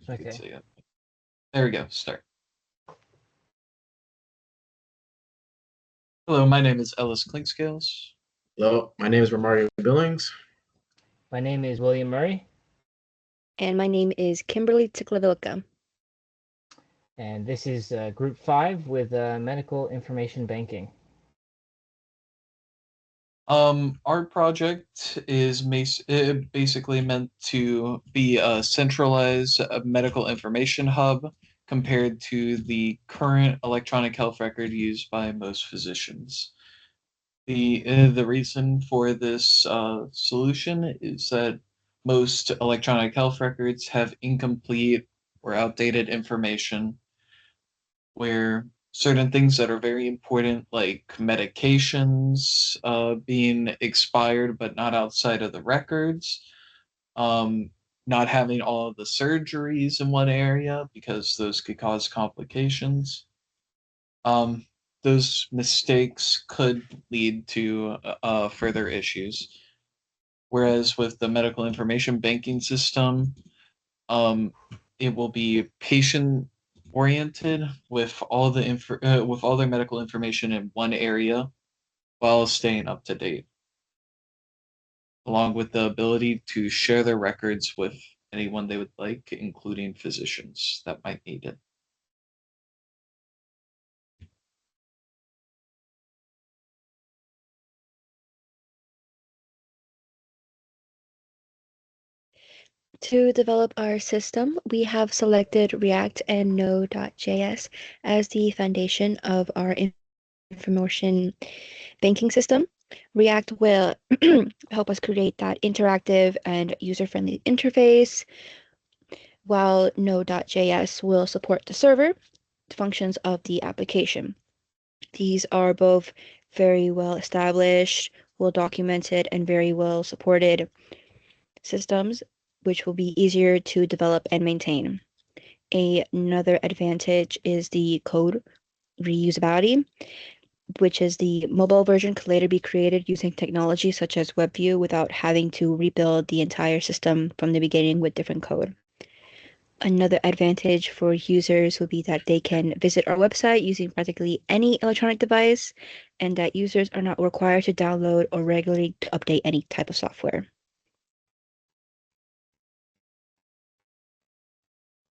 You could Okay. say it. There we go. Start. Hello, my name is Ellis Clinkscales. Hello, my name is Romario Billings. My name is William Murray, And my name is Kimberly Tiklavilka. and this is Group 5 with Medical Information Banking. Our project is basically meant to be a centralized medical information hub compared to the current electronic health record used by most physicians. The reason for this solution is that most electronic health records have incomplete or outdated information where certain things that are very important, like medications being expired but not outside of the records, um, not having all of the surgeries in one area because those could cause complications. Um, those mistakes could lead to further issues. Whereas with the medical information banking system, um, it will be patient oriented with with all their medical information in one area while staying up to date, along with the ability to share their records with anyone they would like, including physicians that might need it. To develop our system, we have selected React and Node.js as the foundation of our information banking system. React will help us create that interactive and user-friendly interface, while Node.js will support the server functions of the application. These are both very well established, well documented, and very well supported systems, which will be easier to develop and maintain. Another advantage is the code reusability, which is the mobile version could later be created using technology such as WebView without having to rebuild the entire system from the beginning with different code. Another advantage for users would be that they can visit our website using practically any electronic device, and that users are not required to download or regularly to update any type of software.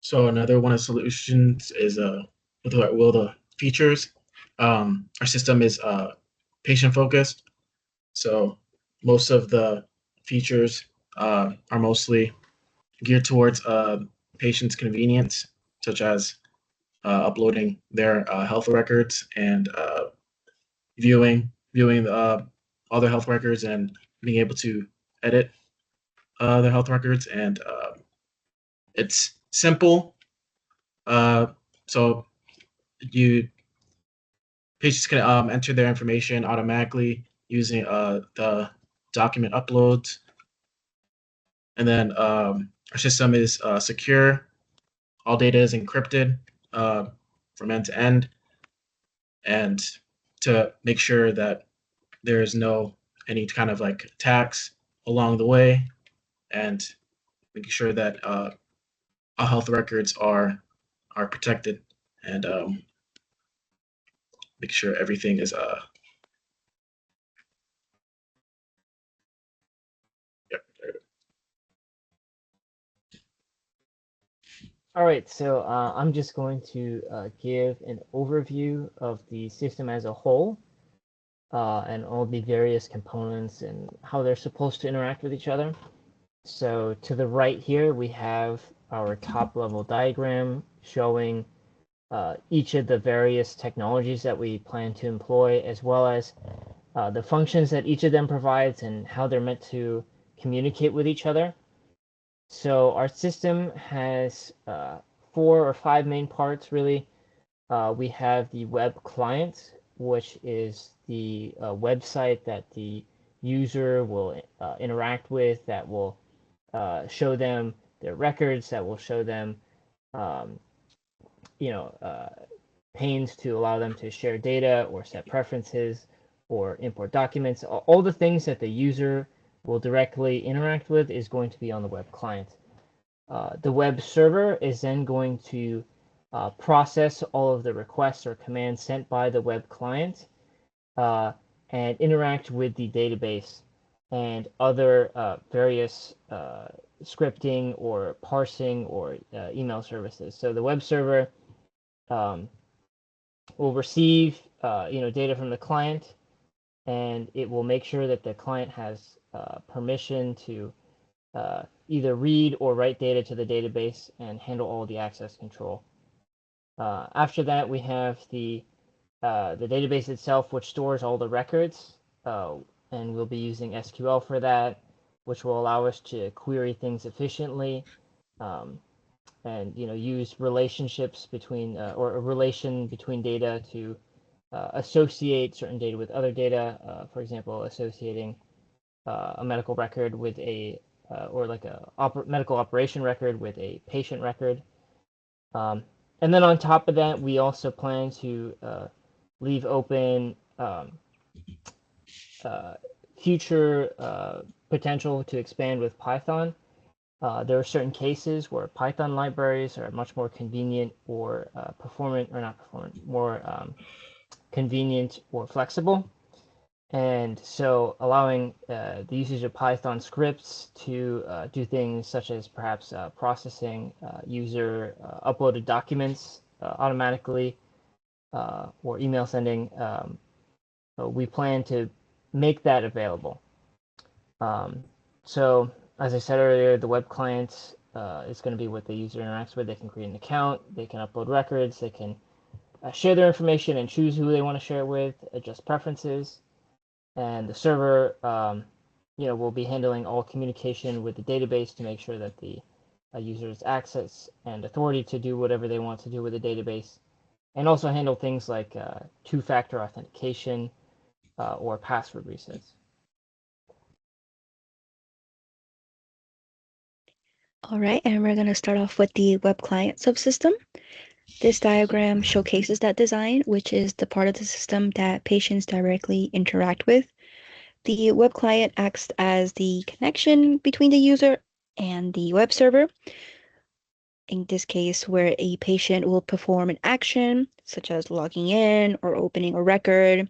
So another one of the solutions is the features. Our system is patient focused. So most of the features are mostly geared towards patients' convenience, such as uploading their health records and viewing all their health records and being able to edit their health records. And it's simple. Uh, so you patients can enter their information automatically using the document uploads, and then our system is secure. All data is encrypted uh, from end to end, and to make sure that there is no any kind of like attacks along the way, and making sure that our health records are protected, and make sure everything is yeah, All right, so I'm just going to give an overview of the system as a whole and all the various components and how they're supposed to interact with each other. So to the right here, we have our top level diagram showing each of the various technologies that we plan to employ, as well as the functions that each of them provides and how they're meant to communicate with each other. So our system has 4 or 5 main parts, really. We have the web client, which is the website that the user will interact with, that will show them their records, that will show them, um, you know, panes to allow them to share data or set preferences or import documents. All the things that the user will directly interact with is going to be on the web client. The web server is then going to process all of the requests or commands sent by the web client and interact with the database and other various scripting or parsing or email services. So the web server will receive data from the client, and it will make sure that the client has permission to either read or write data to the database and handle all the access control. After that, we have the database itself, which stores all the records, and we'll be using SQL for that, which will allow us to query things efficiently, and use relationships between or a relation between data to associate certain data with other data. For example, associating a medical record with a or like a medical operation record with a patient record. And then on top of that, we also plan to leave open future potential to expand with Python. There are certain cases where Python libraries are much more convenient or performant, or not performant, more convenient or flexible. And so allowing the usage of Python scripts to do things such as perhaps processing user uploaded documents automatically or email sending, we plan to make that available. So as I said earlier, the web client is going to be what the user interacts with. They can create an account, they can upload records, they can share their information and choose who they want to share it with, adjust preferences. And the server, will be handling all communication with the database to make sure that the user's access and authority to do whatever they want to do with the database, and also handle things like two-factor authentication or password resets. All right, and we're going to start off with the web client subsystem. This diagram showcases that design, which is the part of the system that patients directly interact with. The web client acts as the connection between the user and the web server. In this case, where a patient will perform an action, such as logging in or opening a record,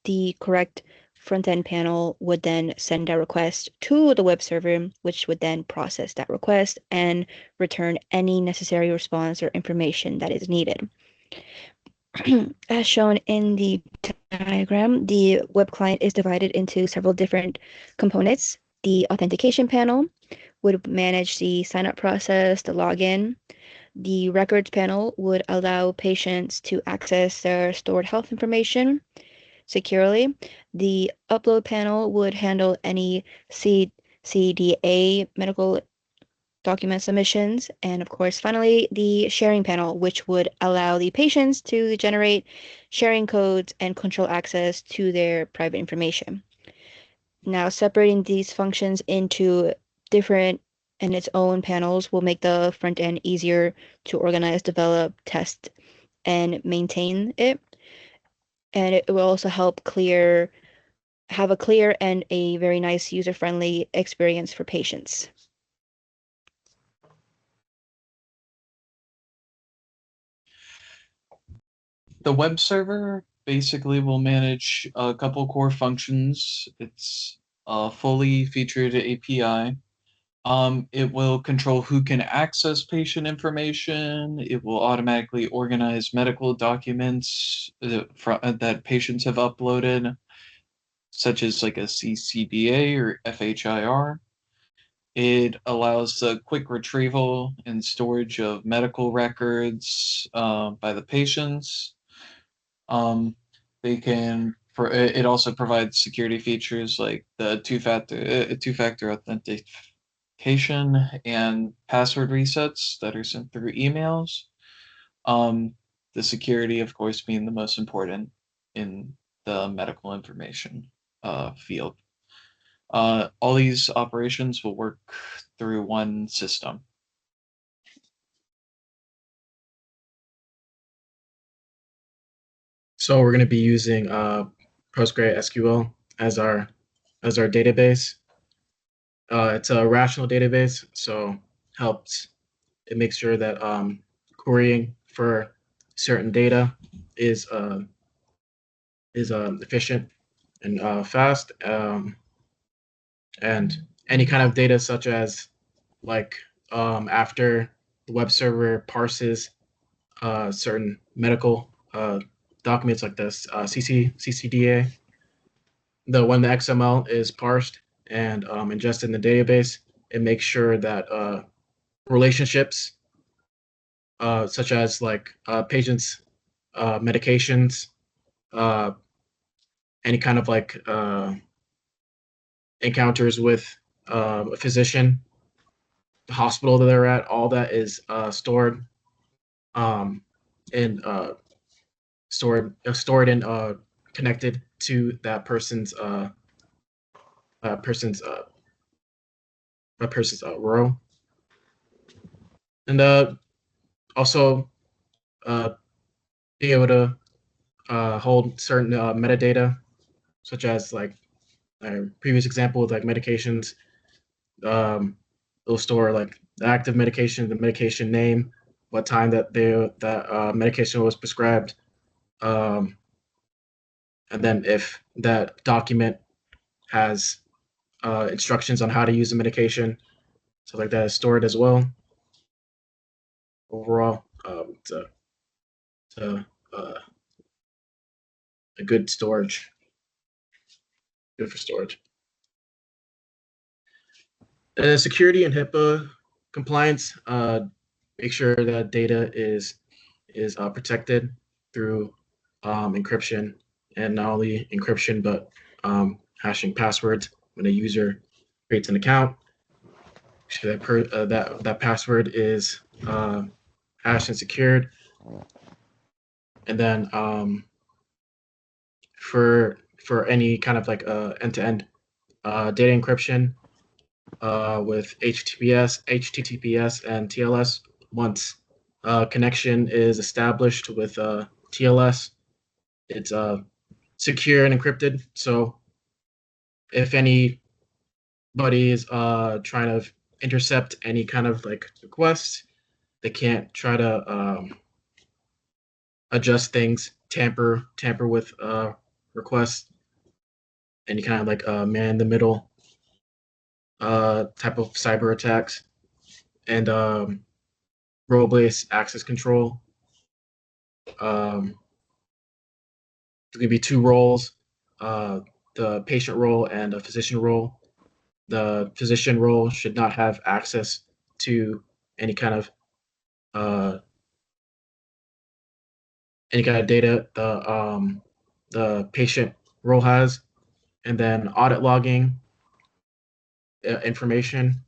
the correct front-end panel would then send a request to the web server, which would then process that request and return any necessary response or information that is needed. As shown in the diagram, the web client is divided into several different components. The authentication panel would manage the sign-up process, the login. The records panel would allow patients to access their stored health information securely. The upload panel would handle any CDA medical document submissions. And of course, finally, the sharing panel, which would allow the patients to generate sharing codes and control access to their private information. Now, separating these functions into different and its own panels will make the front end easier to organize, develop, test, and maintain it. And it will also help have a clear and a very nice user-friendly experience for patients. The web server basically will manage a couple core functions. It's a fully featured API. It will control who can access patient information. It will automatically organize medical documents that patients have uploaded, such as like a CCBA or FHIR. It allows the quick retrieval and storage of medical records by the patients. They can. It also provides security features like the two-factor authentication and password resets that are sent through emails. The security, of course, being the most important in the medical information field. All these operations will work through one system. So we're going to be using PostgreSQL as our database. It's a rational database, so helps. It makes sure that querying for certain data is efficient and fast. And any kind of data such as like after the web server parses certain medical documents like this CCDA, when the XML is parsed and ingested in the database, it makes sure that relationships such as like patients, medications, any kind of like encounters with a physician, the hospital that they're at, all that is stored and stored and connected to that person's row, and also be able to hold certain metadata, such as like a previous example with like medications. It'll store like the active medication, the medication name, what time that medication was prescribed, and then if that document has instructions on how to use the medication, so like that is stored as well. Overall, it's a good storage, good for storage. Security and HIPAA compliance. Make sure that data is protected through encryption, and not only encryption but hashing passwords when a user creates an account. Make sure that that password is hashed and secured, and then for any kind of like end-to-end data encryption with HTTPS and TLS. Once connection is established with TLS, it's secure and encrypted. So if anybody is trying to intercept any kind of like request, they can't try to adjust things, tamper with requests, any kind of like man in the middle type of cyber attacks, and role-based access control. There's gonna be two roles, the patient role and a physician role. The physician role should not have access to any kind of data the patient role has, and then audit logging information,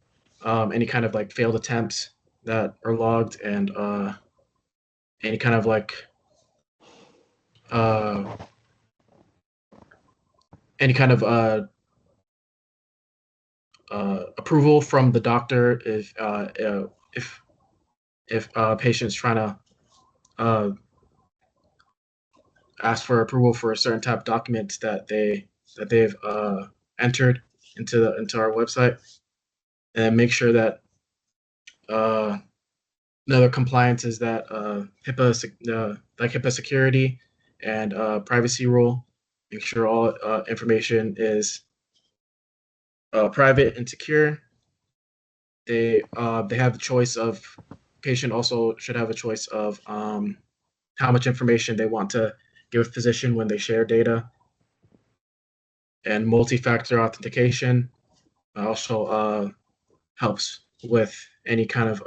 any kind of like failed attempts that are logged, and any kind of like any kind of approval from the doctor if patient's trying to ask for approval for a certain type of documents that they've entered into our website, and make sure that another compliance is that HIPAA security and privacy rule. Make sure all information is private and secure. They have the choice of, patient also should have a choice of how much information they want to give a physician when they share data. And multi-factor authentication also helps with any kind of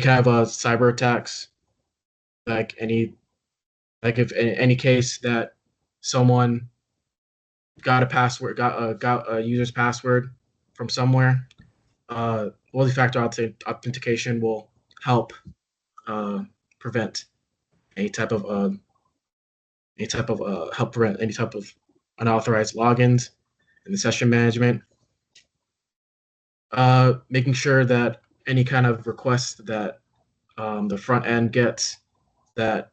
cyber attacks, like if in any case that someone got a user's password from somewhere, multi-factor authentication will help prevent any type of unauthorized logins in the session management. Making sure that any kind of request that the front end gets, that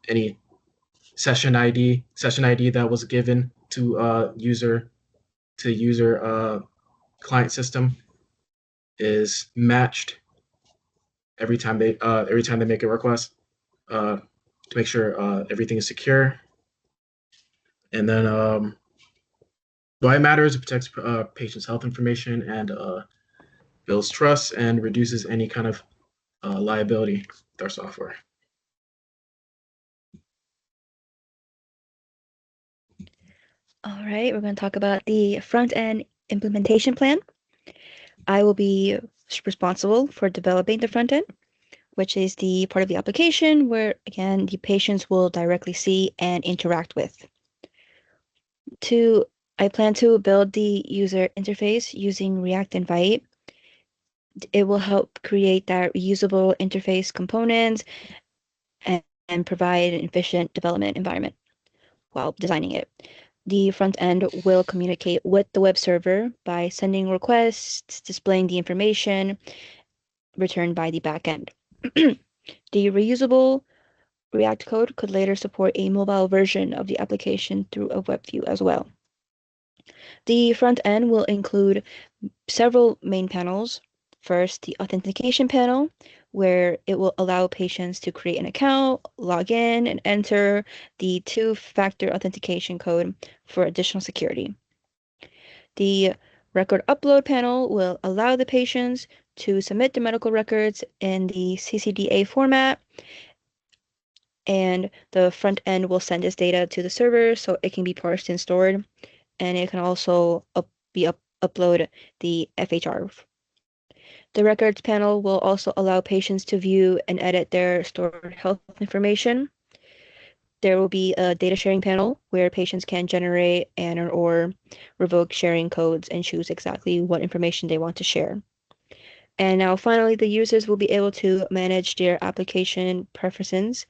any session ID that was given to user to user client system is matched every time they make a request to make sure everything is secure. And then why it matters, it protects patients' health information and builds trust and reduces any kind of liability with our software. All right, we're going to talk about the front end implementation plan. I will be responsible for developing the front end, which is the part of the application where, again, the patients will directly see and interact with. I plan to build the user interface using React Invite. It will help create that reusable interface components and provide an efficient development environment while designing it. The front end will communicate with the web server by sending requests, displaying the information returned by the backend. The reusable React code could later support a mobile version of the application through a web view as well. The front end will include several main panels. First, the authentication panel, where it will allow patients to create an account, log in, and enter the two-factor authentication code for additional security. The record upload panel will allow the patients to submit their medical records in the CCDA format, and the front end will send this data to the server so it can be parsed and stored, and it can also upload the FHR. The records panel will also allow patients to view and edit their stored health information. There will be a data sharing panel where patients can generate and or revoke sharing codes and choose exactly what information they want to share. And now finally, the users will be able to manage their application preferences.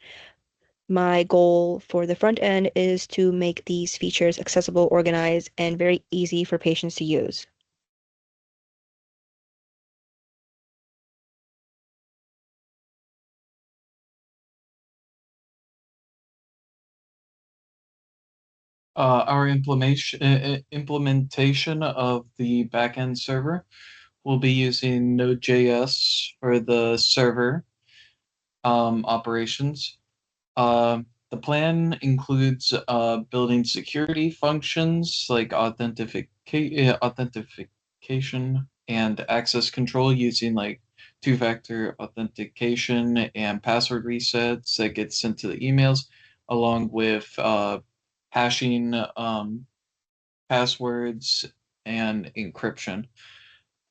My goal for the front end is to make these features accessible, organized, and very easy for patients to use. Our implementation of the backend server will be using Node.js for the server operations. The plan includes building security functions like authentication and access control using like two-factor authentication and password resets that get sent to the emails, along with hashing passwords and encryption.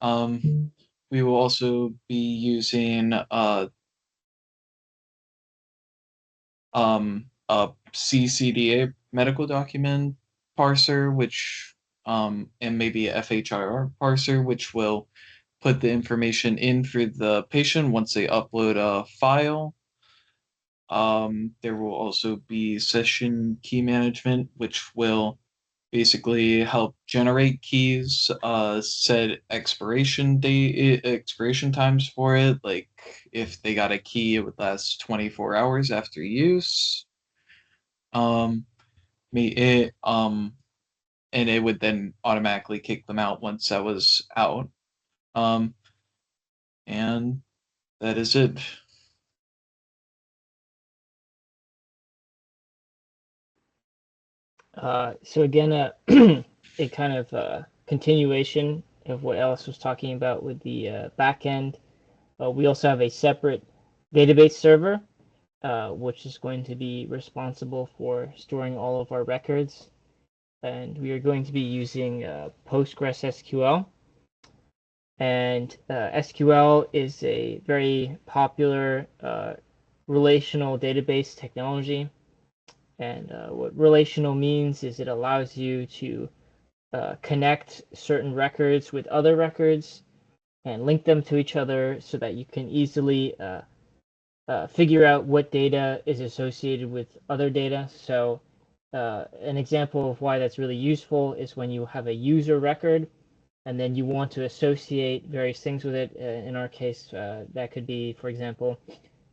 We will also be using a CCDA medical document parser, which and maybe a FHIR parser, which will put the information in for the patient once they upload a file. There will also be session key management, which will basically help generate keys, set expiration times for it. Like if they got a key, it would last 24 hours after use. Um, and it would then automatically kick them out once that was out. And that is it. So again, a kind of continuation of what Ellis was talking about with the back end. We also have a separate database server, which is going to be responsible for storing all of our records. And we are going to be using PostgreSQL. And SQL is a very popular relational database technology. And what relational means is it allows you to connect certain records with other records and link them to each other so that you can easily figure out what data is associated with other data. So an example of why that's really useful is when you have a user record and then you want to associate various things with it. In our case, that could be, for example,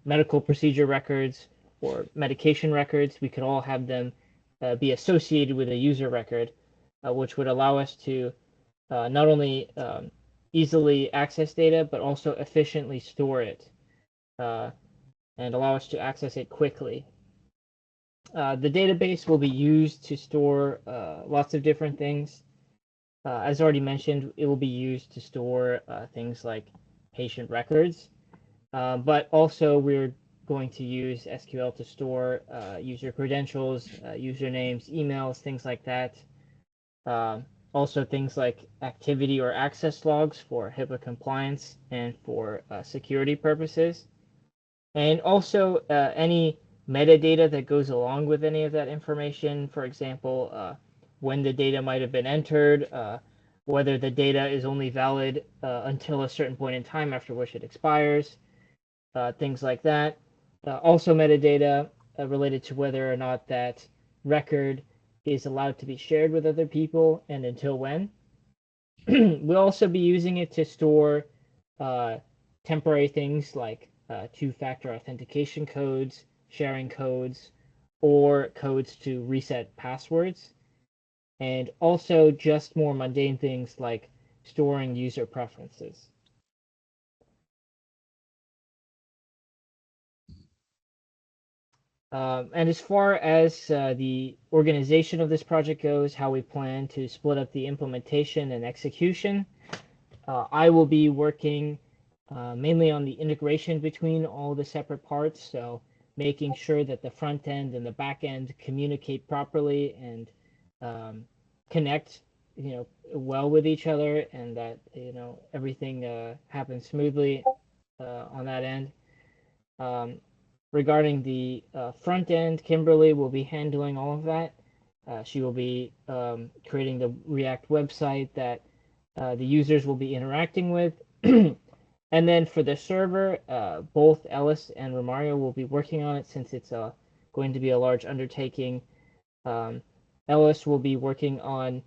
medical procedure records or medication records. We could all have them be associated with a user record. which would allow us to not only easily access data, but also efficiently store it and allow us to access it quickly. The database will be used to store lots of different things. As already mentioned, it will be used to store things like patient records, but also we're going to use SQL to store user credentials, usernames, emails, things like that. Also things like activity or access logs for HIPAA compliance and for security purposes. And also any metadata that goes along with any of that information. For example, when the data might have been entered, whether the data is only valid until a certain point in time after which it expires, things like that. Also metadata related to whether or not that record is allowed to be shared with other people and until when. We'll also be using it to store temporary things like two-factor authentication codes, sharing codes, or codes to reset passwords, and also just more mundane things like storing user preferences. And as far as the organization of this project goes, how we plan to split up the implementation and execution, I will be working mainly on the integration between all the separate parts. So making sure that the front end and the back end communicate properly and connect, well with each other, and that everything happens smoothly on that end. Regarding the front end, Kimberly will be handling all of that. She will be creating the React website that the users will be interacting with. And then for the server, both Ellis and Romario will be working on it since it's going to be a large undertaking. Ellis will be working on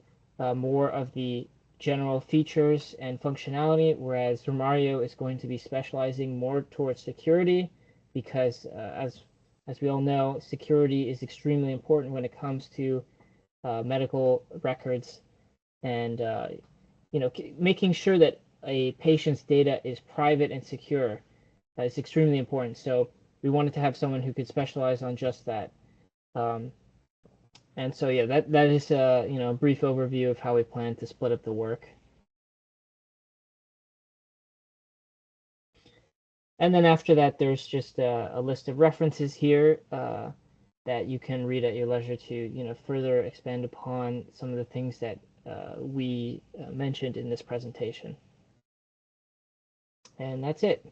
more of the general features and functionality, whereas Romario is going to be specializing more towards security, because as we all know, security is extremely important when it comes to medical records, and making sure that a patient's data is private and secure is extremely important. So we wanted to have someone who could specialize on just that. And so yeah, that is a brief overview of how we plan to split up the work. And then after that, there's just a list of references here that you can read at your leisure to further expand upon some of the things that we mentioned in this presentation. And that's it.